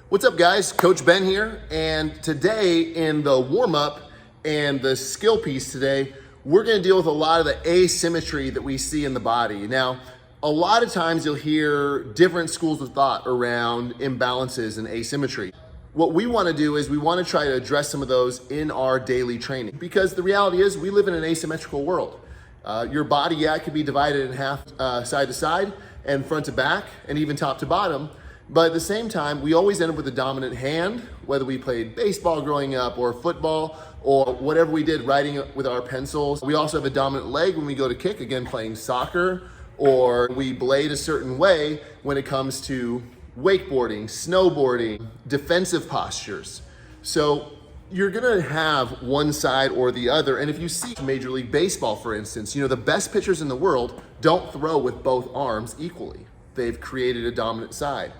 What's up, guys? Coach Ben here, and today in the warm-up and the skill piece today, we're going to deal with a lot of the asymmetry that we see in the body. Now, a lot of times you'll hear different schools of thought around imbalances and asymmetry. What we want to do is we want to try to address some of those in our daily training, because the reality is we live in an asymmetrical world. Your body, it could be divided in half, side to side and front to back and even top to bottom. But at the same time, we always end up with a dominant hand, whether we played baseball growing up or football or whatever we did, writing with our pencils. We also have a dominant leg when we go to kick, again, playing soccer, or we blade a certain way when it comes to wakeboarding, snowboarding, defensive postures. So you're gonna have one side or the other. And if you see Major League Baseball, for instance, the best pitchers in the world don't throw with both arms equally. They've created a dominant side.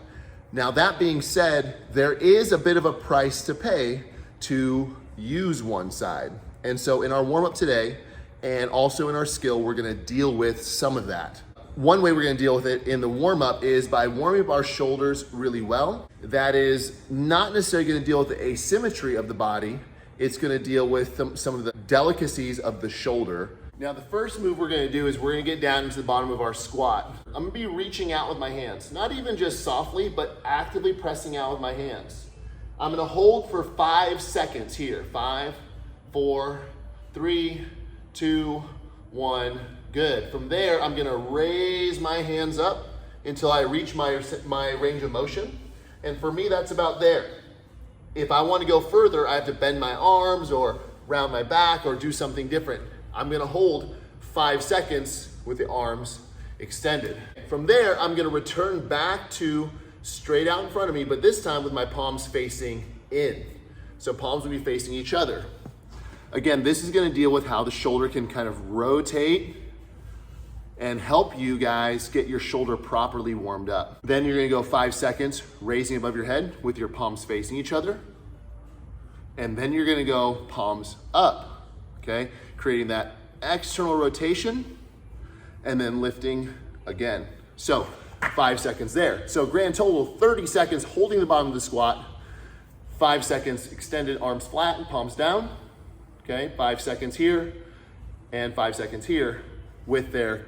Now, that being said, there is a bit of a price to pay to use one side. And so in our warm-up today, and also in our skill, we're gonna deal with some of that. One way we're gonna deal with it in the warm-up is by warming up our shoulders really well. That is not necessarily gonna deal with the asymmetry of the body. It's gonna deal with some of the delicacies of the shoulder. Now, the first move we're gonna do is we're gonna get down into the bottom of our squat. I'm gonna be reaching out with my hands, not even just softly, but actively pressing out with my hands. I'm gonna hold for 5 seconds here. 5, 4, 3, 2, 1, good. From there, I'm gonna raise my hands up until I reach my range of motion. And for me, that's about there. If I wanna go further, I have to bend my arms or round my back or do something different. I'm gonna hold 5 seconds with the arms extended. From there, I'm gonna return back to straight out in front of me, but this time with my palms facing in. So palms will be facing each other. Again, this is gonna deal with how the shoulder can kind of rotate and help you guys get your shoulder properly warmed up. Then you're gonna go 5 seconds, raising above your head with your palms facing each other. And then you're gonna go palms up, okay? Creating that external rotation and then lifting again. So 5 seconds there. So grand total, 30 seconds holding the bottom of the squat, 5 seconds extended, arms flat and palms down, okay? 5 seconds here and 5 seconds here with their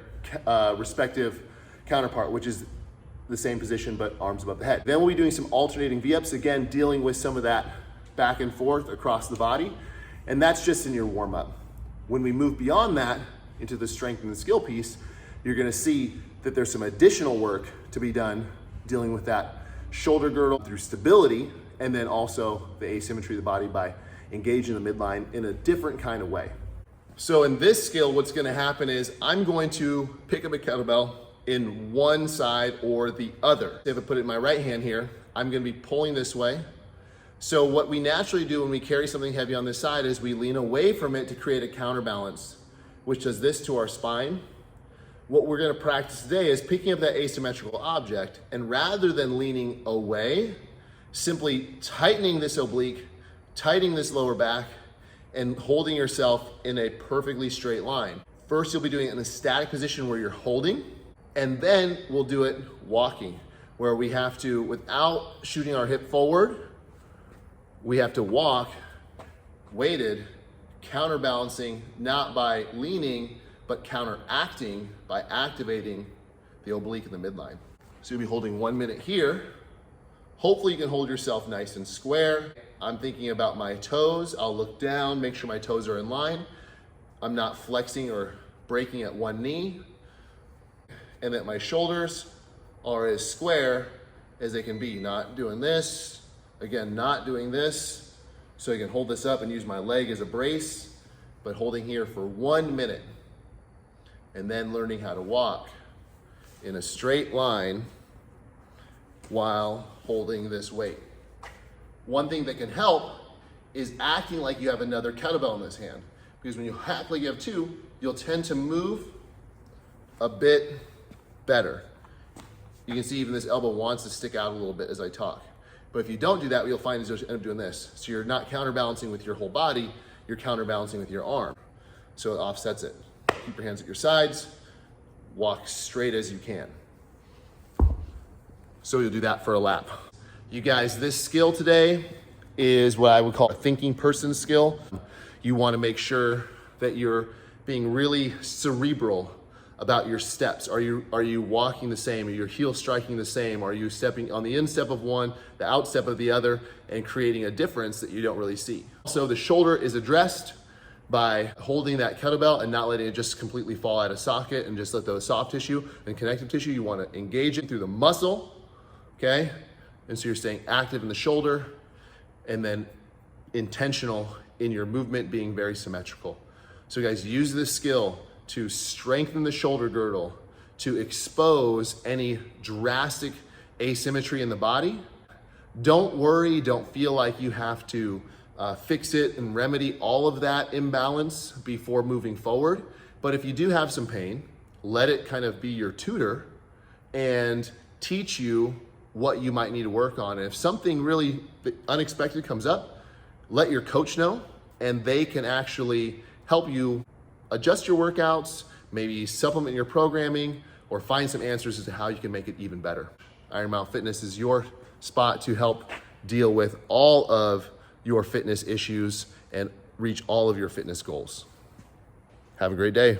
respective counterpart, which is the same position but arms above the head. Then we'll be doing some alternating V-ups, again, dealing with some of that back and forth across the body, and that's just in your warm-up. When we move beyond that into the strength and the skill piece, you're gonna see that there's some additional work to be done dealing with that shoulder girdle through stability, and then also the asymmetry of the body by engaging the midline in a different kind of way. So in this skill, what's gonna happen is I'm going to pick up a kettlebell in one side or the other. If I put it in my right hand here, I'm gonna be pulling this way. So what we naturally do when we carry something heavy on this side is we lean away from it to create a counterbalance, which does this to our spine. What we're gonna practice today is picking up that asymmetrical object, and rather than leaning away, simply tightening this oblique, tightening this lower back, and holding yourself in a perfectly straight line. First, you'll be doing it in a static position where you're holding, and then we'll do it walking, where we have to, without shooting our hip forward, we have to walk weighted, counterbalancing, not by leaning, but counteracting by activating the oblique in the midline. So you'll be holding 1 minute here. Hopefully you can hold yourself nice and square. I'm thinking about my toes. I'll look down, make sure my toes are in line. I'm not flexing or breaking at one knee. And that my shoulders are as square as they can be, not doing this. Again, not doing this, so I can hold this up and use my leg as a brace, but holding here for 1 minute, and then learning how to walk in a straight line while holding this weight. One thing that can help is acting like you have another kettlebell in this hand, because when you act like you have two, you'll tend to move a bit better. You can see even this elbow wants to stick out a little bit as I talk. But if you don't do that, what you'll find is you'll end up doing this. So you're not counterbalancing with your whole body, you're counterbalancing with your arm. So it offsets it. Keep your hands at your sides, walk straight as you can. So you'll do that for a lap. You guys, this skill today is what I would call a thinking person skill. You want to make sure that you're being really cerebral about your steps. Are you walking the same? Are your heels striking the same? Are you stepping on the instep of one, the outstep of the other, and creating a difference that you don't really see? So the shoulder is addressed by holding that kettlebell and not letting it just completely fall out of socket and just let the soft tissue and connective tissue, you want to engage it through the muscle, okay? And so you're staying active in the shoulder and then intentional in your movement, being very symmetrical. So guys, use this skill to strengthen the shoulder girdle, to expose any drastic asymmetry in the body. Don't worry, don't feel like you have to fix it and remedy all of that imbalance before moving forward. But if you do have some pain, let it kind of be your tutor and teach you what you might need to work on. And if something really unexpected comes up, let your coach know, and they can actually help you adjust your workouts, maybe supplement your programming, or find some answers as to how you can make it even better. Iron Mountain Fitness is your spot to help deal with all of your fitness issues and reach all of your fitness goals. Have a great day.